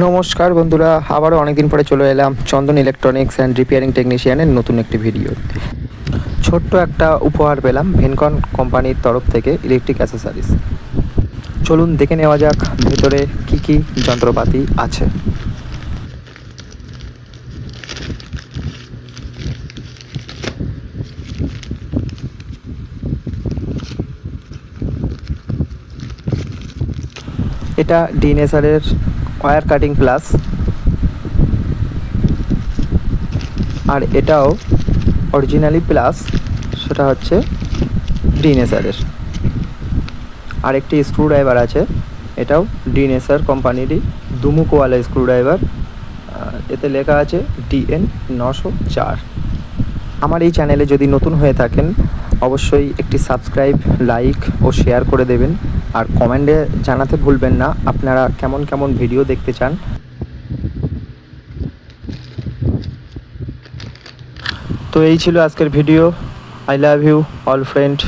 নমস্কার বন্ধুরা, আবারও অনেকদিন পরে চলে এলাম চন্দন ইলেকট্রনিক্স অ্যান্ড রিপেয়ারিং টেকনিশিয়ানের নতুন একটি ভিডিও। ছোট্ট একটা উপহার পেলাম ভেনকন কোম্পানির তরফ থেকে ইলেকট্রিক অ্যাসেসরিজ। চলুন দেখে নেওয়া যাক ভেতরে কি কি যন্ত্রপাতি আছে। এটা ডিএনএসআরের ওয়্যার কাটিং প্লাস, আর এটাও অরিজিনালি প্লাস, সেটা হচ্ছে ডিএনএসআরের। আর একটি স্ক্রুড্রাইভার আছে, এটাও ডিএনএসআর কোম্পানিরই দুমুখওয়ালা স্ক্রুড্রাইভার। এতে লেখা আছে DN 904। আমার এই চ্যানেলে যদি নতুন হয়ে থাকেন অবশ্যই একটি সাবস্ক্রাইব, লাইক ও শেয়ার করে দেবেন। আর কমেন্টে জানাতে ভুলবেন না আপনারা কেমন কেমন ভিডিও দেখতে চান। তো এই ছিল আজকের video. I love you all friend.